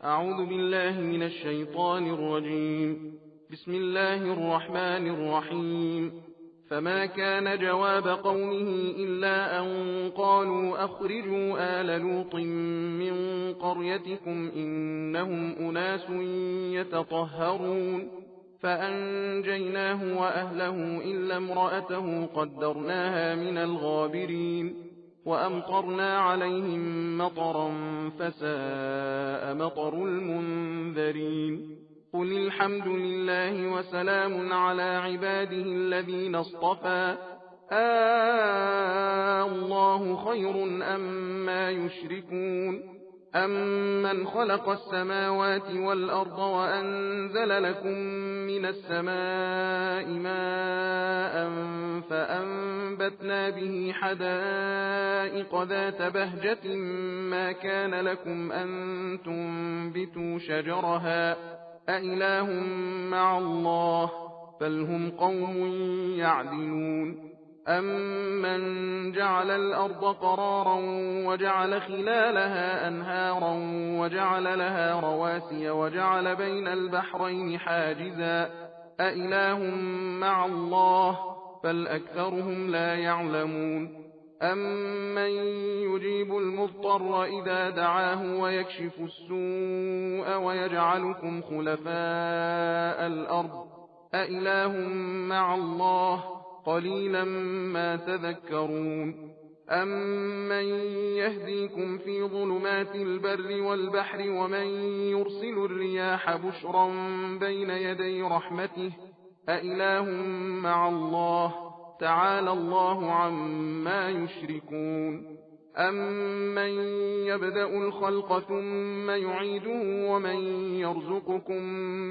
أعوذ بالله من الشيطان الرجيم. بسم الله الرحمن الرحيم. فما كان جواب قومه إلا أن قالوا أخرجوا آل لوط من قريتكم إنهم أناس يتطهرون فأنجيناه وأهله إلا امرأته قدرناها من الغابرين وأمطرنا عليهم مطرا فساء مطر المنذرين. قل الحمد لله وسلام على عباده الذين اصطفى الله خير أما يشركون أمن خلق السماوات والأرض وأنزل لكم من السماء ماء فأنبتنا به حدائق ذات بهجة ما كان لكم أن تنبتوا شجرها أإله مع الله بل هم قوم يعدلون. أمن جعل الأرض قرارا وجعل خلالها أنهارا وجعل لها رواسي وجعل بين البحرين حاجزا أإله مع الله بل أكثرهم لا يعلمون. أمن يجيب المضطر إذا دعاه ويكشف السوء ويجعلكم خلفاء الأرض أإله مع الله قليلا ما تذكرون. أمن يهديكم في ظلمات البر والبحر ومن يرسل الرياح بشرا بين يدي رحمته أإله مع الله تعالى الله عما يشركون. أمن يبدأ الخلق ثم يعيده ومن يرزقكم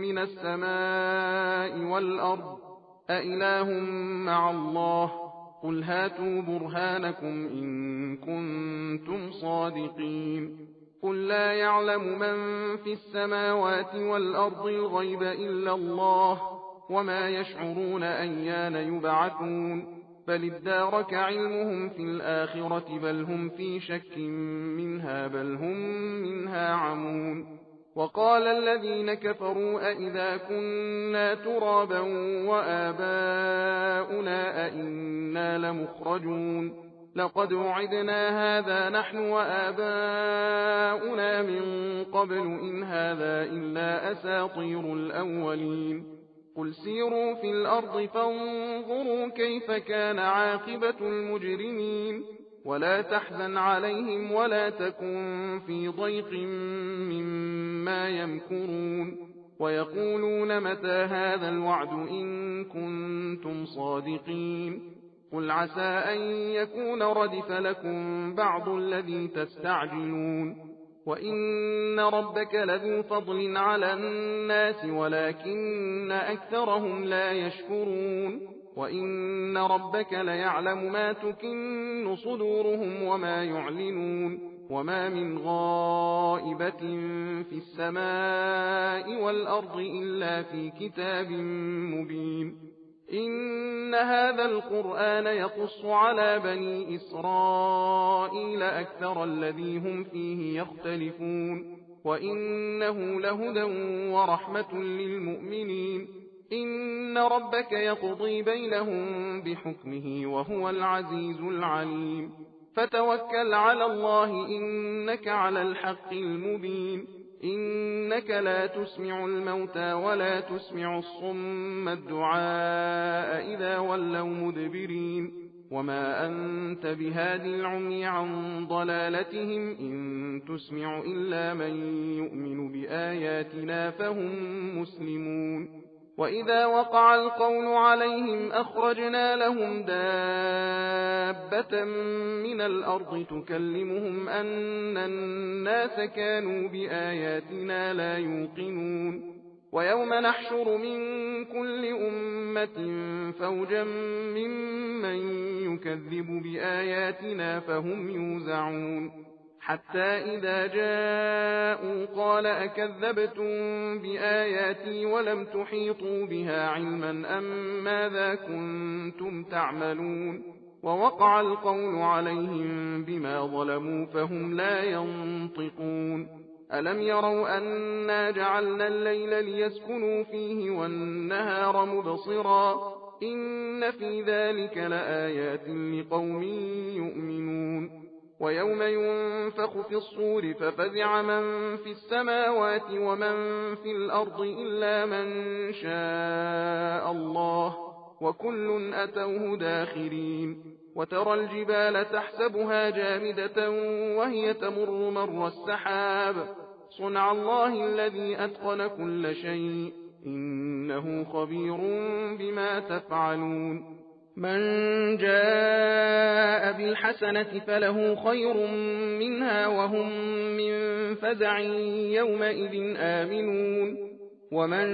من السماء والأرض أإله مع الله قل هاتوا برهانكم إن كنتم صادقين. قل لا يعلم من في السماوات والأرض الغيب إلا الله وما يشعرون أيان يبعثون بل ادارك علمهم في الآخرة بل هم في شك منها بل هم منها عمون. وقال الذين كفروا أئذا كنا ترابا وآباؤنا أئنا لمخرجون لقد وعدنا هذا نحن وآباؤنا من قبل إن هذا إلا أساطير الأولين. قل سيروا في الأرض فانظروا كيف كان عاقبة المجرمين ولا تحزن عليهم ولا تكن في ضيق مما يمكرون ويقولون متى هذا الوعد إن كنتم صادقين. قل عسى أن يكون ردف لكم بعض الذي تستعجلون وإن ربك لذو فضل على الناس ولكن أكثرهم لا يشكرون وإن ربك ليعلم ما تكن صدورهم وما يعلنون وما من غائبة في السماء والأرض إلا في كتاب مبين. إن هذا القرآن يقص على بني إسرائيل أكثر الذي هم فيه يختلفون وإنه لهدى ورحمة للمؤمنين. إن ربك يقضي بينهم بحكمه وهو العزيز العليم. فتوكل على الله إنك على الحق المبين. إنك لا تسمع الموتى ولا تسمع الصم الدعاء إذا ولوا مدبرين وما أنت بهاد العمي عن ضلالتهم إن تسمع إلا من يؤمن بآياتنا فهم مسلمون. وإذا وقع القول عليهم أخرجنا لهم دابة من الأرض تكلمهم أن الناس كانوا بآياتنا لا يوقنون ويوم نحشر من كل أمة فوجا ممن يكذب بآياتنا فهم يوزعون حتى إذا جاءوا قال أكذبتم بآياتي ولم تحيطوا بها علما أم ماذا كنتم تعملون ووقع القول عليهم بما ظلموا فهم لا ينطقون ألم يروا أنا جعلنا الليل ليسكنوا فيه والنهار مبصرا إن في ذلك لآيات لقوم يؤمنون ويوم ينفخ في الصور ففزع من في السماوات ومن في الأرض إلا من شاء الله وكل أتوه داخرين وترى الجبال تحسبها جامدة وهي تمر مر السحاب صنع الله الذي أتقن كل شيء إنه خبير بما تفعلون من جاء بالحسنة فله خير منها وهم من فزع يومئذ آمنون ومن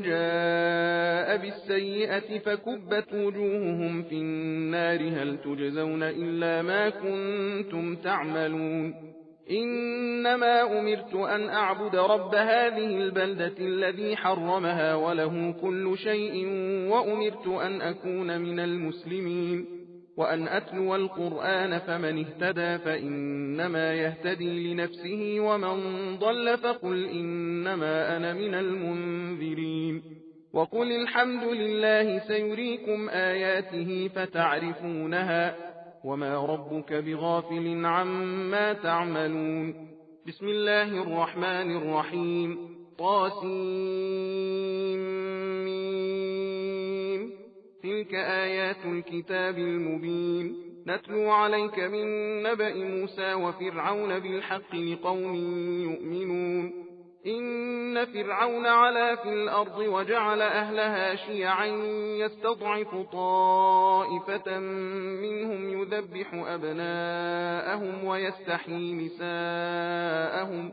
جاء بالسيئة فكبت وجوههم في النار هل تجزون إلا ما كنتم تعملون إنما أمرت أن أعبد رب هذه البلدة الذي حرمها وله كل شيء وأمرت أن أكون من المسلمين وأن أتلو القرآن فمن اهتدى فإنما يهتدي لنفسه ومن ضل فقل إنما أنا من المنذرين وقل الحمد لله سيريكم آياته فتعرفونها وما ربك بغافل عما تعملون بسم الله الرحمن الرحيم طاسيم تلك آيات الكتاب المبين نتلو عليك من نبأ موسى وفرعون بالحق لقوم يؤمنون إن فرعون علا في الأرض وجعل أهلها شيعا يستضعف طائفة منهم يذبح أبناءهم ويستحيي نساءهم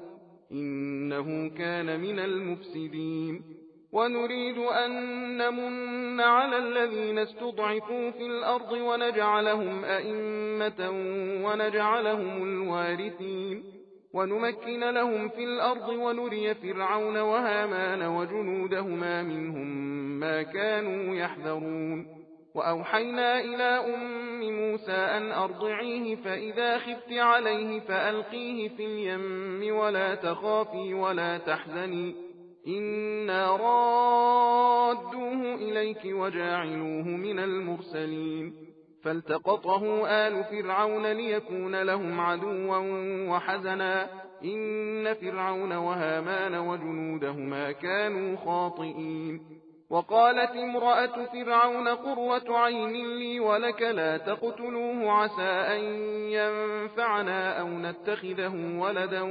إنه كان من المفسدين ونريد أن نمن على الذين استضعفوا في الأرض ونجعلهم أئمة ونجعلهم الوارثين ونمكن لهم في الأرض ونري فرعون وهامان وجنودهما منهم ما كانوا يحذرون وأوحينا إلى أم موسى أن أرضعيه فإذا خفت عليه فألقيه في اليم ولا تخافي ولا تحزني إنا رادوه إليك وجاعلوه من المرسلين فالتقطه آل فرعون ليكون لهم عدوا وحزنا إن فرعون وهامان وجنودهما كانوا خاطئين وقالت امرأة فرعون قرة عين لي ولك لا تقتلوه عسى أن ينفعنا أو نتخذه ولدا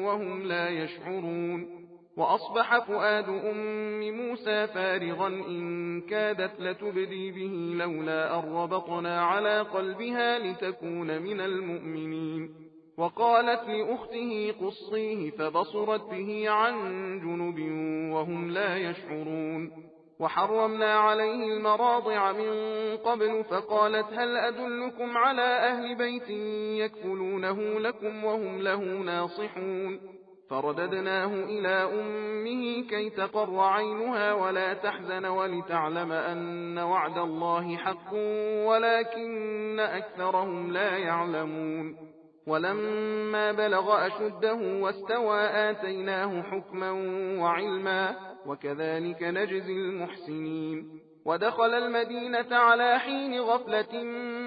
وهم لا يشعرون وأصبح فؤاد أم موسى فارغا إن كادت لتبدي به لولا أن ربطنا على قلبها لتكون من المؤمنين وقالت لأخته قصيه فبصرت به عن جنب وهم لا يشعرون وحرمنا عليه المراضع من قبل فقالت هل أدلكم على أهل بيت يكفلونه لكم وهم له ناصحون فرددناه إلى أمه كي تقر عينها ولا تحزن ولتعلم أن وعد الله حق ولكن أكثرهم لا يعلمون ولما بلغ أشده واستوى آتيناه حكما وعلما وكذلك نجزي المحسنين ودخل المدينة على حين غفلة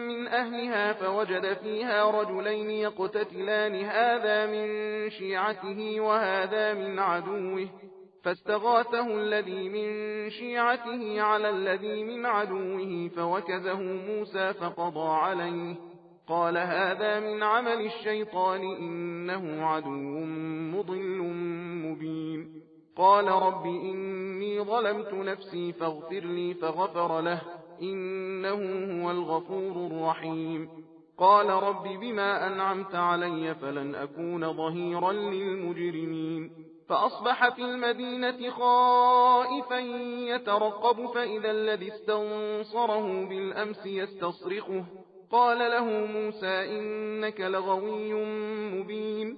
من أهلها فوجد فيها رجلين يقتتلان هذا من شيعته وهذا من عدوه فاستغاثه الذي من شيعته على الذي من عدوه فوكزه موسى فقضى عليه قال هذا من عمل الشيطان إنه عدو مضل مبين قال رب إني ظلمت نفسي فاغفر لي فغفر له إنه هو الغفور الرحيم قال رب بما أنعمت علي فلن أكون ظهيرا للمجرمين فأصبح في المدينة خائفا يترقب فإذا الذي استنصره بالأمس يستصرخه قال له موسى إنك لغوي مبين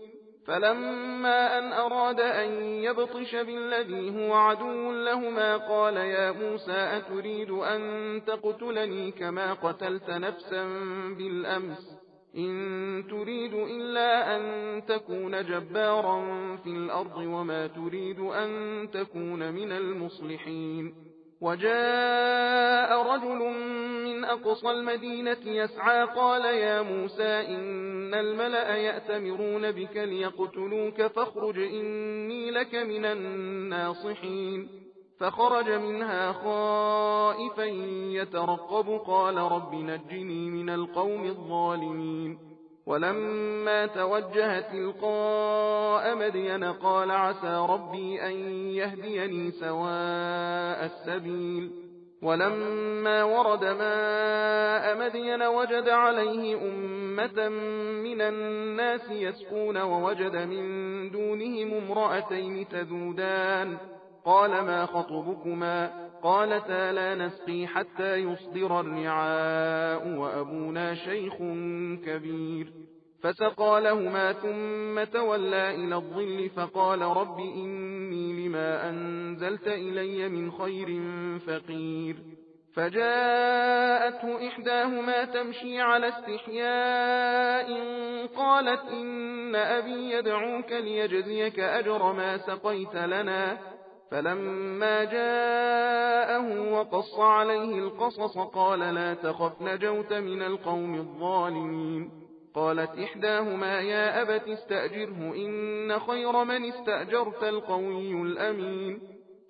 فلما أن أراد أن يبطش بالذي هو عدو لهما قال يا موسى أتريد أن تقتلني كما قتلت نفسا بالأمس إن تريد إلا أن تكون جبارا في الأرض وما تريد أن تكون من المصلحين. وجاء رجل من أقصى المدينة يسعى قال يا موسى إن الملأ يأتمرون بك ليقتلوك فاخرج إني لك من الناصحين. فخرج منها خائفا يترقب قال رب نجني من القوم الظالمين. ولما توجه تلقاء مدين قال عسى ربي أن يهديني سواء السبيل. ولما ورد ماء مدين وجد عليه أمة من الناس يسقون ووجد من دونهم امرأتين تذودان قال ما خطبكما قالتا لا نسقي حتى يصدر الرعاء وأبونا شيخ كبير. فسقى لهما ثم تولى إلى الظل فقال رب إني لما أنزلت إلي من خير فقير. فجاءته إحداهما تمشي على استحياء قالت إن أبي يدعوك ليجزيك أجر ما سقيت لنا. فلما جاءه وقص عليه القصص قال لا تخف نجوت من القوم الظالمين. قالت إحداهما يا أبت استأجره إن خير من استأجرت القوي الأمين.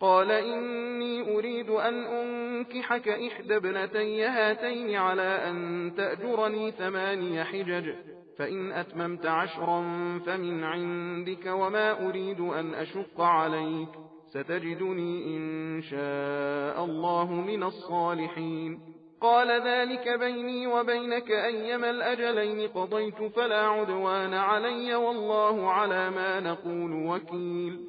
قال إني أريد أن أنكحك إحدى ابنتي هاتين على أن تأجرني 8 حجج فإن أتممت 10 فمن عندك وما أريد أن أشق عليك ستجدني إن شاء الله من الصالحين. قال ذلك بيني وبينك أيما الأجلين قضيت فلا عدوان علي والله على ما نقول وكيل.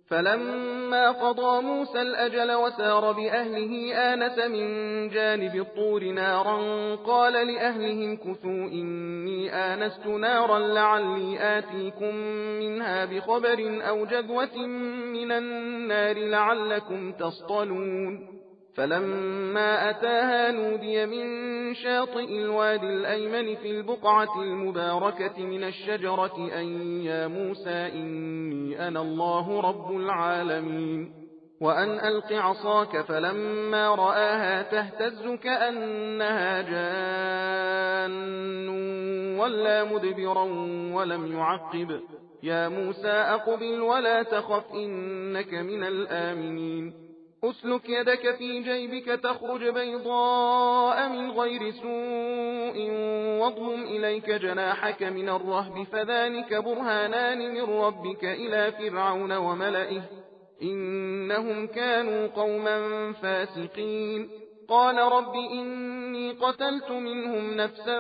فلما قضى موسى الأجل وسار بأهله آنس من جانب الطور نارا قال لأهلهم كثوا إني آنست نارا لعلي آتيكم منها بخبر أو جذوة من النار لعلكم تصطلون. فلما أتاها نودي من شاطئ الوادي الأيمن في البقعة المباركة من الشجرة أن يا موسى إني أنا الله رب العالمين وأن ألق عصاك. فلما رآها تهتز كأنها جان ولا مدبرا ولم يعقب يا موسى أقبل ولا تخف إنك من الآمنين. أسلك يدك في جيبك تخرج بيضاء من غير سوء واضمم إليك جناحك من الرهب فذلك برهانان من ربك إلى فرعون وملئه إنهم كانوا قوما فاسقين. قال رب إني قتلت منهم نفسا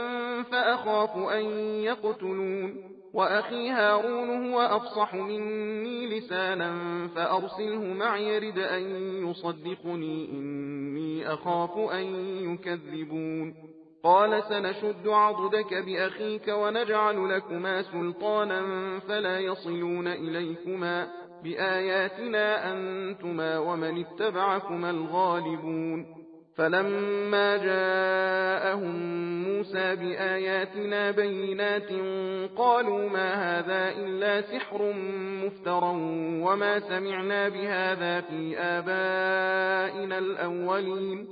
فأخاف أن يقتلون وأخي هارون هو أفصح مني لسانا فأرسله معي يرد أن يصدقني إني أخاف أن يكذبون. قال سنشد عضدك بأخيك ونجعل لكما سلطانا فلا يصلون إليكما بآياتنا أنتما ومن اتبعكما الغالبون. فلما جاءهم موسى بآياتنا بينات قالوا ما هذا إلا سحر مفترى وما سمعنا بهذا في آبائنا الأولين.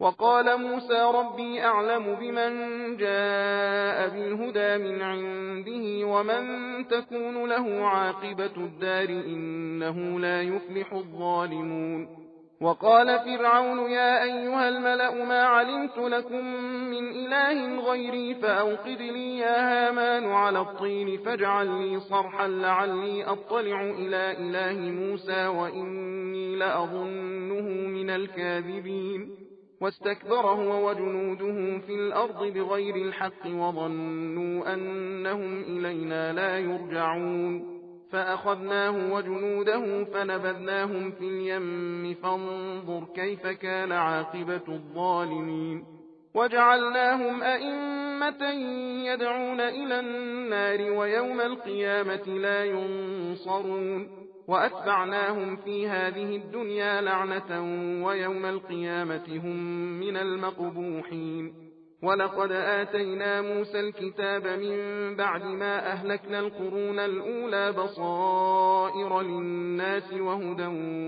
وقال موسى ربي أعلم بمن جاء بالهدى من عنده ومن تكون له عاقبة الدار إنه لا يفلح الظالمون. وقال فرعون يا أيها الملأ ما علمت لكم من إله غيري فأوقد لي يا هامان على الطين فاجعل لي صرحا لعلي أطلع إلى إله موسى وإني لأظنه من الكاذبين. واستكبر هو وجنوده في الأرض بغير الحق وظنوا أنهم إلينا لا يرجعون. فأخذناه وجنوده فنبذناهم في اليم فانظر كيف كان عاقبة الظالمين. وجعلناهم أئمة يدعون إلى النار ويوم القيامة لا ينصرون. وأتبعناهم في هذه الدنيا لعنة ويوم القيامة هم من المقبوحين. ولقد آتينا موسى الكتاب من بعد ما أهلكنا القرون الأولى بصائر للناس وهدى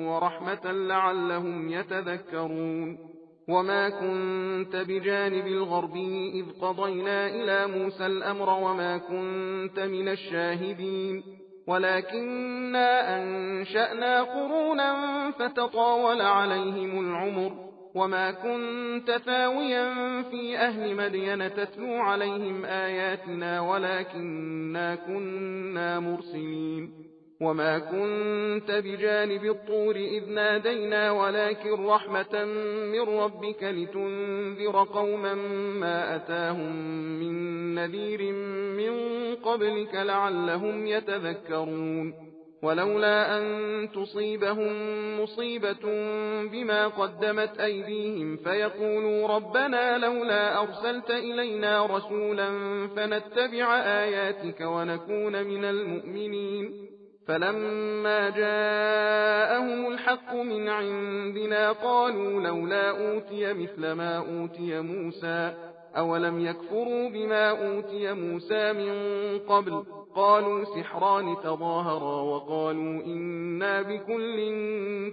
ورحمة لعلهم يتذكرون وما كنت بجانب الغربي إذ قضينا إلى موسى الأمر وما كنت من الشاهدين ولكننا أنشأنا قرونا فتطاول عليهم العمر وما كنت ثاويا في أهل مدين تتلو عليهم آياتنا ولكننا كنا مرسلين وما كنت بجانب الطور إذ نادينا ولكن رحمة من ربك لتنذر قوما ما أتاهم من نذير من قبلك لعلهم يتذكرون ولولا أن تصيبهم مصيبة بما قدمت أيديهم فيقولوا ربنا لولا أرسلت إلينا رسولا فنتبع آياتك ونكون من المؤمنين فلما جاءهم الحق من عندنا قالوا لولا أوتي مثل ما أوتي موسى أولم يكفروا بما أوتي موسى من قبل قالوا سحران تظاهرا وقالوا إنا بكل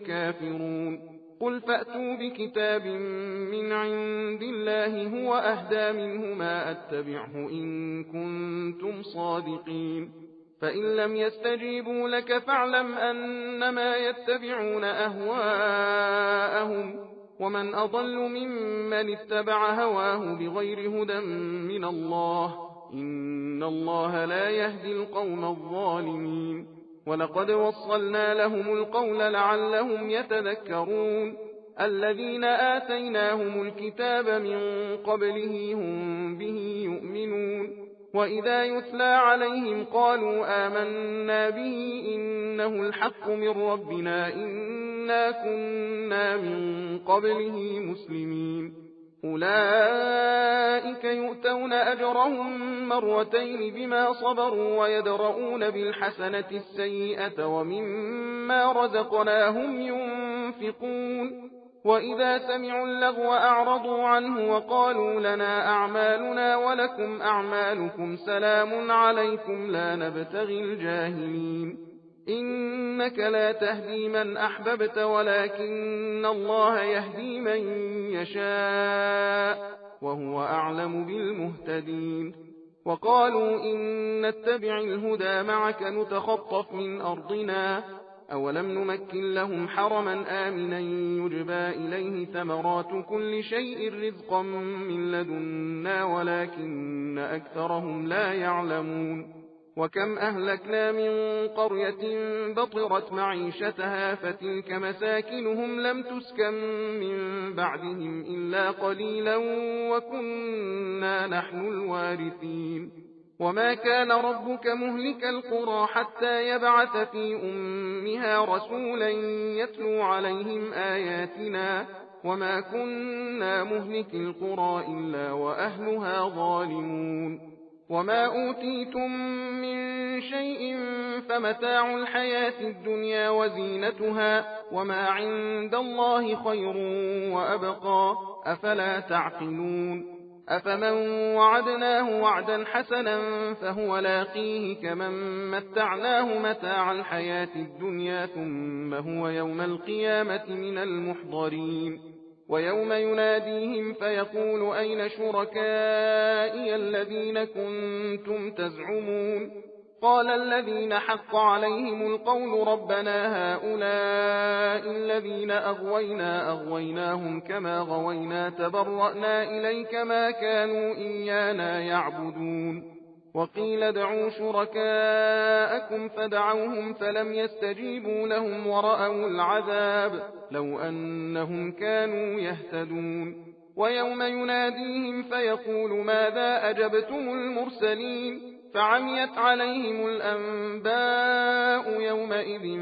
كافرون قل فأتوا بكتاب من عند الله هو أهدى منهما أتبعه إن كنتم صادقين فإن لم يستجيبوا لك فاعلم أنما يتبعون أهواءهم ومن أضل ممن اتبع هواه بغير هدى من الله إن الله لا يهدي القوم الظالمين ولقد وصلنا لهم القول لعلهم يتذكرون الذين آتيناهم الكتاب من قبله هم به يؤمنون وإذا يتلى عليهم قالوا آمنا به إنه الحق من ربنا إنا كنا من قبله مسلمين أولئك يؤتون أجرهم مرتين بما صبروا ويدرؤون بالحسنة السيئة ومما رزقناهم ينفقون وإذا سمعوا اللغو أعرضوا عنه وقالوا لنا أعمالنا ولكم أعمالكم سلام عليكم لا نبتغي الجاهلين إنك لا تهدي من أحببت ولكن الله يهدي من يشاء وهو أعلم بالمهتدين وقالوا إن نتبع الهدى معك نتخطف من أرضنا أولم نمكن لهم حرما آمنا يجبى إليه ثمرات كل شيء رزقا من لدنا ولكن أكثرهم لا يعلمون وكم أهلكنا من قرية بطرت معيشتها فتلك مساكنهم لم تسكن من بعدهم إلا قليلا وكنا نحن الوارثين وما كان ربك مهلك القرى حتى يبعث في أمها رسولا يتلو عليهم آياتنا وما كنا مهلك القرى إلا وأهلها ظالمون وما أوتيتم من شيء فمتاع الحياة الدنيا وزينتها وما عند الله خير وأبقى أفلا تعقلون أفمن وعدناه وعدا حسنا فهو لاقيه كمن متعناه متاع الحياة الدنيا ثم هو يوم القيامة من المحضرين ويوم يناديهم فيقول أين شركائي الذين كنتم تزعمون قال الذين حق عليهم القول ربنا هؤلاء الذين أغويناهم كما غوينا تبرأنا إليك ما كانوا إيانا يعبدون وقيل ادعوا شركاءكم فدعوهم فلم يستجيبوا لهم ورأوا العذاب لو أنهم كانوا يهتدون ويوم يناديهم فيقول ماذا أجبتم المرسلين فعميت عليهم الأنباء يومئذ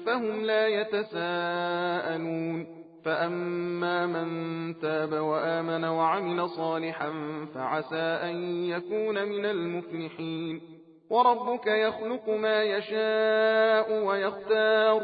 فهم لا يتساءلون فأما من تاب وآمن وعمل صالحا فعسى أن يكون من المفلحين وربك يخلق ما يشاء ويختار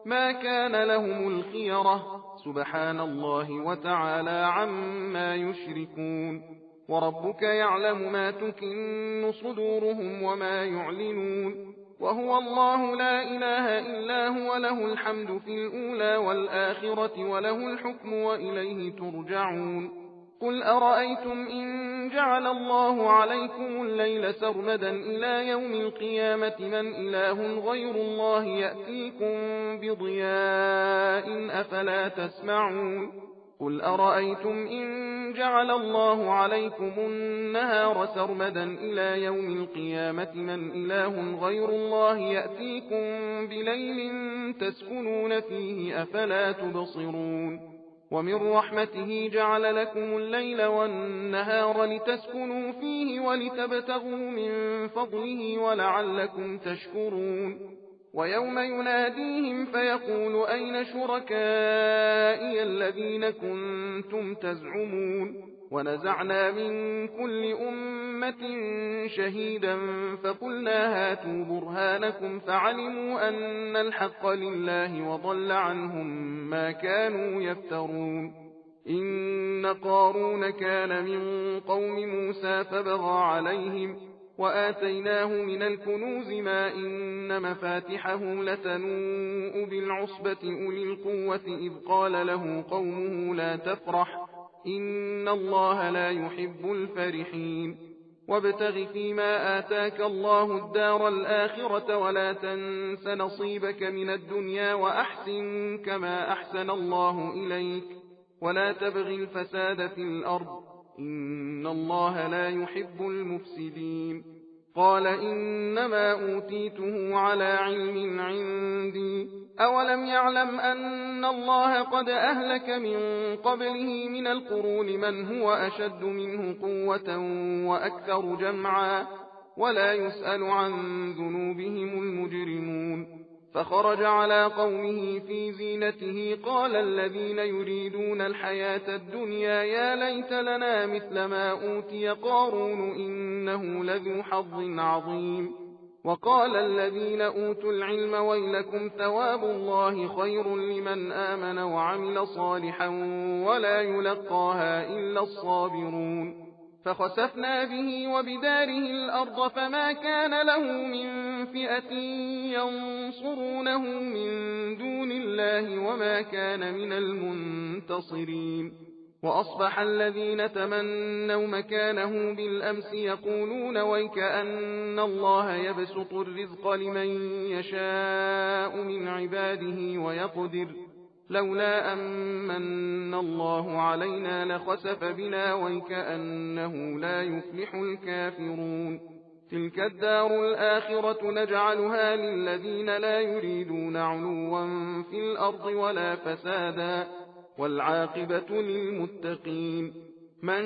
ما كان لهم الخيرة سبحان الله وتعالى عما يشركون وربك يعلم ما تكن صدورهم وما يعلنون وهو الله لا إله إلا هو له الحمد في الأولى والآخرة وله الحكم وإليه ترجعون قل أرأيتم إن جعل الله عليكم الليل سرمدا إلى يوم القيامة من إله غير الله يأتيكم بضياء أفلا تسمعون قل أرأيتم إن جعل الله عليكم النهار سرمدا إلى يوم القيامة من إله غير الله يأتيكم بليل تسكنون فيه أفلا تبصرون ومن رحمته جعل لكم الليل والنهار لتسكنوا فيه ولتبتغوا من فضله ولعلكم تشكرون ويوم يناديهم فيقول أين شركائي الذين كنتم تزعمون ونزعنا من كل أمة شهيدا فقلنا هاتوا برهانكم فعلموا أن الحق لله وضل عنهم ما كانوا يفترون إن قارون كان من قوم موسى فبغى عليهم وآتيناه من الكنوز ما إن مفاتحه لتنوء بالعصبة أولي القوة إذ قال له قومه لا تفرح إن الله لا يحب الفرحين وابتغ فيما آتاك الله الدار الآخرة ولا تنس نصيبك من الدنيا وأحسن كما أحسن الله إليك ولا تبغ الفساد في الأرض إن الله لا يحب المفسدين قال إنما أوتيته على علم عندي أولم يعلم أن الله قد أهلك من قبله من القرون من هو أشد منه قوة وأكثر جمعا ولا يسأل عن ذنوبهم المجرمون فخرج على قومه في زينته قال الذين يريدون الحياة الدنيا يا ليت لنا مثل ما أوتي قارون إنه لذو حظ عظيم وقال الذين أوتوا العلم ويلكم ثواب الله خير لمن آمن وعمل صالحا ولا يلقاها إلا الصابرون فخسفنا به وبداره الأرض فما كان له من فئة ينصرونه من دون الله وما كان من المنتصرين وأصبح الذين تمنوا مكانه بالأمس يقولون ويكأن الله يبسط الرزق لمن يشاء من عباده ويقدر لولا أمن الله علينا لخسف بنا ويكأنه لا يفلح الكافرون تلك الدار الآخرة نجعلها للذين لا يريدون علوا في الأرض ولا فسادا والعاقبة للمتقين من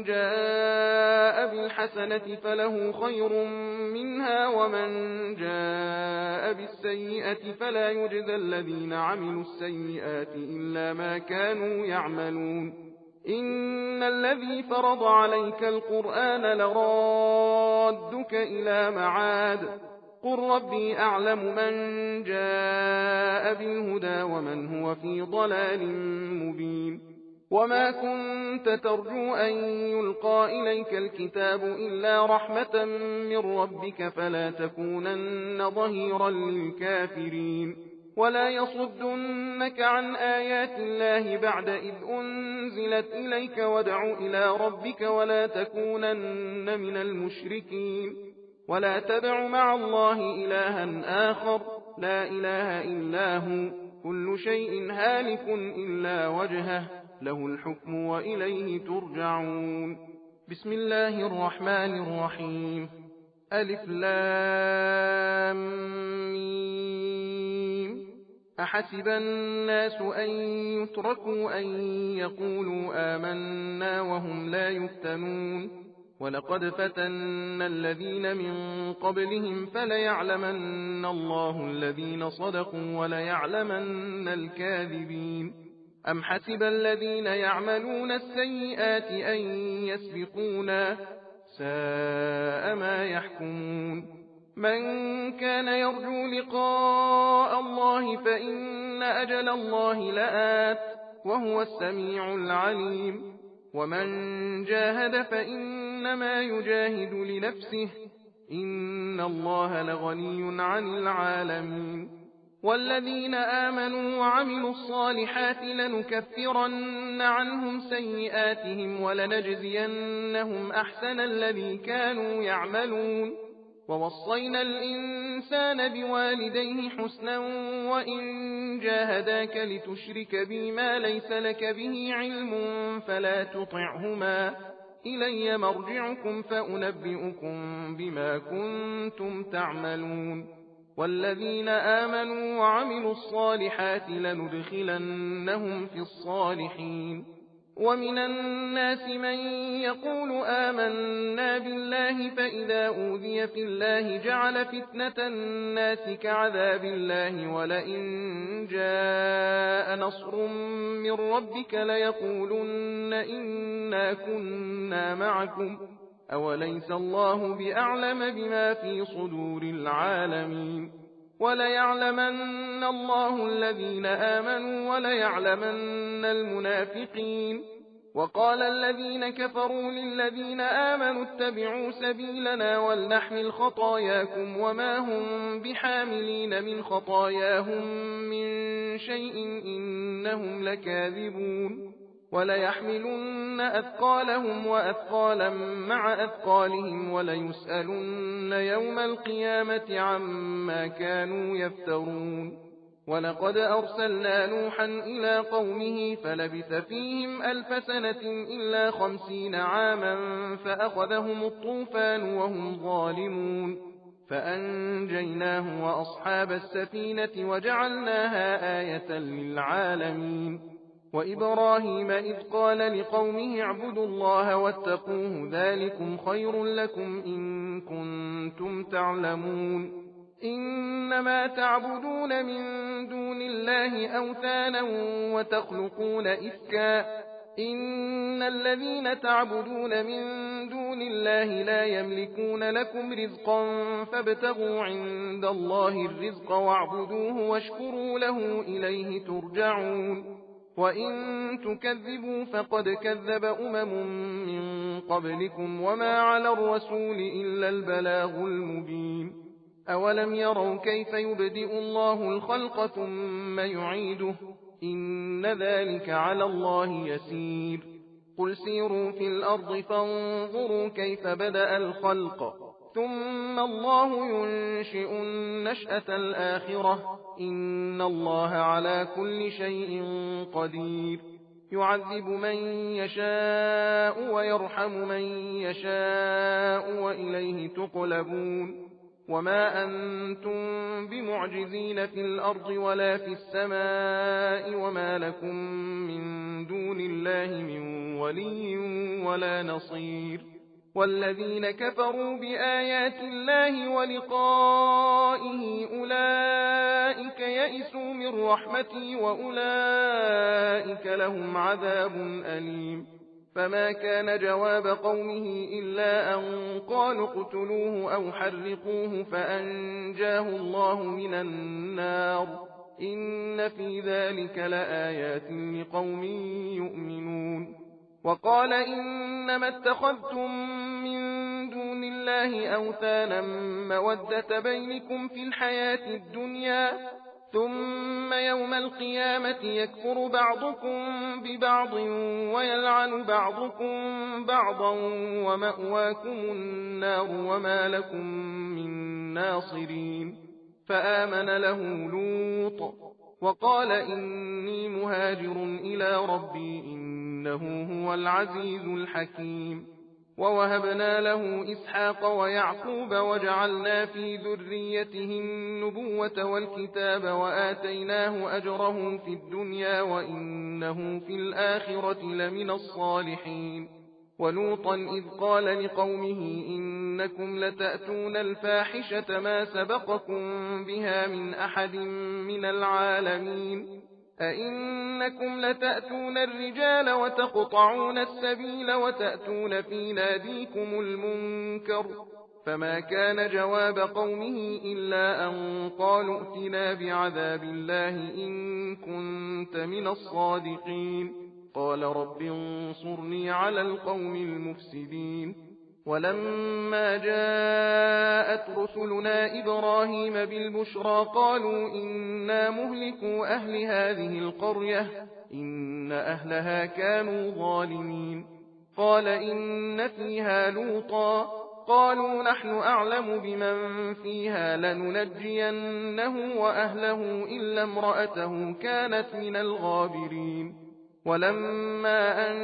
جاء بالحسنة فله خير منها ومن جاء بالسيئة فلا يجزى الذين عملوا السيئات إلا ما كانوا يعملون إن الذي فرض عليك القرآن لرادك إلى معاد قل ربي أعلم من جاء بالهدى ومن هو في ضلال مبين وما كنت ترجو أن يلقى إليك الكتاب إلا رحمة من ربك فلا تكونن ظهيرا للكافرين ولا يصدنك عن آيات الله بعد إذ أنزلت إليك وادع إلى ربك ولا تكونن من المشركين ولا تدع مع الله إلها آخر لا إله إلا هو كل شيء هالك إلا وجهه له الحكم وإليه ترجعون بسم الله الرحمن الرحيم ألف لام ميم أحسب الناس أن يتركوا أن يقولوا آمنا وهم لا يفتنون ولقد فتنا الذين من قبلهم فليعلمن الله الذين صدقوا وليعلمن الكاذبين أم حسب الذين يعملون السيئات أن يسبقونا ساء ما يحكمون من كان يرجو لقاء الله فإن أجل الله لآت وهو السميع العليم ومن جاهد فإنما يجاهد لنفسه إن الله لغني عن العالمين والذين آمنوا وعملوا الصالحات لنكفرن عنهم سيئاتهم ولنجزينهم أحسن الذي كانوا يعملون ووصينا الإنسان بوالديه حسنا وإن جاهداك لتشرك بي ما ليس لك به علم فلا تطعهما إلي مرجعكم فأنبئكم بما كنتم تعملون والذين آمنوا وعملوا الصالحات لندخلنهم في الصالحين ومن الناس من يقول آمنا بالله فإذا أوذي في الله جعل فتنة الناس كعذاب الله ولئن جاء نصر من ربك ليقولن إنا كنا معكم أوليس الله بأعلم بما في صدور العالمين وليعلمن الله الذين آمنوا وليعلمن المنافقين وقال الذين كفروا للذين آمنوا اتبعوا سبيلنا ولنحمل خطاياكم وما هم بحاملين من خطاياهم من شيء إنهم لكاذبون وليحملن أثقالهم وأثقالا مع أثقالهم وليسألن يوم القيامة عما كانوا يفترون ولقد أرسلنا نوحا إلى قومه فلبث فيهم 1000 سنة إلا 50 عاما فأخذهم الطوفان وهم ظالمون فأنجيناه وأصحاب السفينة وجعلناها آية للعالمين وإبراهيم إذ قال لقومه اعبدوا الله واتقوه ذلكم خير لكم إن كنتم تعلمون إنما تعبدون من دون الله أوثانا وتخلقون إفكا إن الذين تعبدون من دون الله لا يملكون لكم رزقا فابتغوا عند الله الرزق واعبدوه واشكروا له إليه ترجعون وإن تكذبوا فقد كذب من قبلكم وما على الرسول إلا البلاغ المبين أولم يروا كيف يبدئ الله الخلق ثم يعيده إن ذلك على الله يسير قل سيروا في الأرض فانظروا كيف بدأ الخلق ثم الله ينشئ النشأة الآخرة إن الله على كل شيء قدير يعذب من يشاء ويرحم من يشاء وإليه تقلبون وما أنتم بمعجزين في الأرض ولا في السماء وما لكم من دون الله من ولي ولا نصير والذين كفروا بآيات الله ولقائه أولئك يئسوا من رحمتي وأولئك لهم عذاب أليم فما كان جواب قومه إلا أن قالوا اقتلوه أو حرقوه فأنجاه الله من النار إن في ذلك لآيات لقوم يؤمنون وقال إنما اتخذتم من دون الله أوثانا مودة بينكم في الحياة الدنيا ثم يوم القيامة يكفر بعضكم ببعض ويلعن بعضكم بعضا ومأواكم النار وما لكم من ناصرين فآمن له لوط وقال إني مهاجر إلى ربي إنه هو العزيز الحكيم ووهبنا له إسحاق ويعقوب وجعلنا في ذريته النبوة والكتاب وآتيناه أجره في الدنيا وإنه في الآخرة لمن الصالحين ولوطا إذ قال لقومه إنكم لتأتون الفاحشة ما سبقكم بها من أحد من العالمين أئنكم لتأتون الرجال وتقطعون السبيل وتأتون في ناديكم المنكر فما كان جواب قومه إلا أن قالوا ائتنا بعذاب الله إن كنت من الصادقين قال رب انصرني على القوم المفسدين ولما جاءت رسلنا إبراهيم بالبشرى قالوا إنا مهلكو أهل هذه القرية إن أهلها كانوا ظالمين قال إن فيها لوطا قالوا نحن أعلم بمن فيها لننجينه وأهله إلا امرأته كانت من الغابرين ولما أن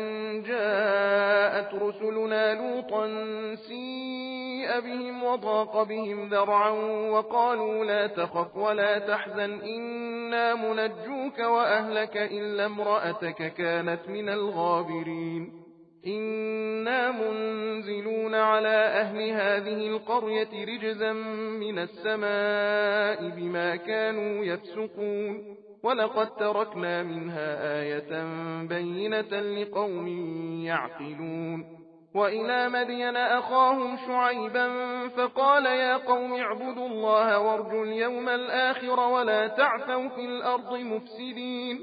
جاءت رسلنا لوطا سيء بهم وضاق بهم ذرعا وقالوا لا تخف ولا تحزن إنا منجوك وأهلك إلا امرأتك كانت من الغابرين إنا منزلون على أهل هذه القرية رجزا من السماء بما كانوا يفسقون ولقد تركنا منها آية بينة لقوم يعقلون وإلى مدين أخاهم شعيبا فقال يا قوم اعبدوا الله وارجوا اليوم الآخر ولا تعثوا في الأرض مفسدين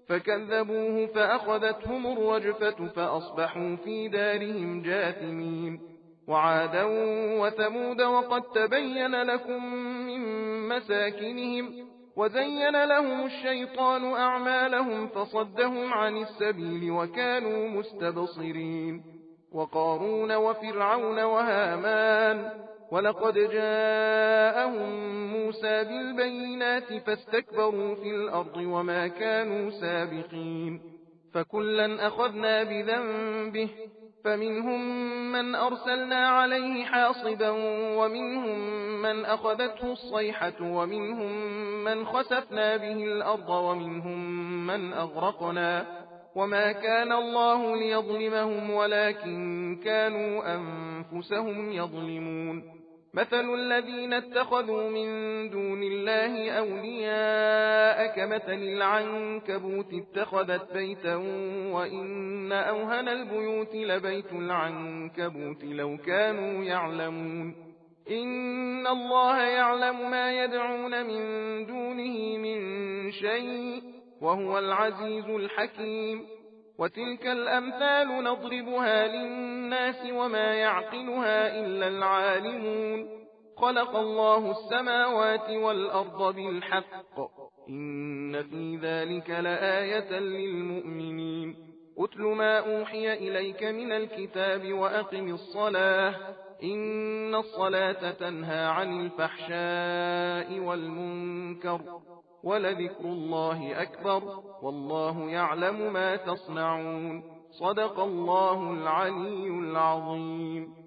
فكذبوه فأخذتهم الرجفة فأصبحوا في دارهم جاثمين وعادا وثمود وقد تبين لكم من مساكنهم وزين لهم الشيطان أعمالهم فصدهم عن السبيل وكانوا مستبصرين وقارون وفرعون وهامان ولقد جاءهم موسى بالبينات فاستكبروا في الأرض وما كانوا سابقين فكلا أخذنا بذنبه فمنهم من أرسلنا عليه حاصبا ومنهم من أخذته الصيحة ومنهم من خسفنا به الأرض ومنهم من أغرقنا وما كان الله ليظلمهم ولكن كانوا أنفسهم يظلمون مثل الذين اتخذوا من دون الله أولياء كمثل العنكبوت اتخذت بيتا وإن أوهن البيوت لبيت العنكبوت لو كانوا يعلمون إن الله يعلم ما يدعون من دونه من شيء وهو العزيز الحكيم وتلك الأمثال نضربها للناس وما يعقلها إلا العالمون خلق الله السماوات والأرض بالحق إن في ذلك لآية للمؤمنين أتل ما أوحي إليك من الكتاب وأقم الصلاة إن الصلاة تنهى عن الفحشاء والمنكر ولذكر الله أكبر والله يعلم ما تصنعون صدق الله العلي العظيم.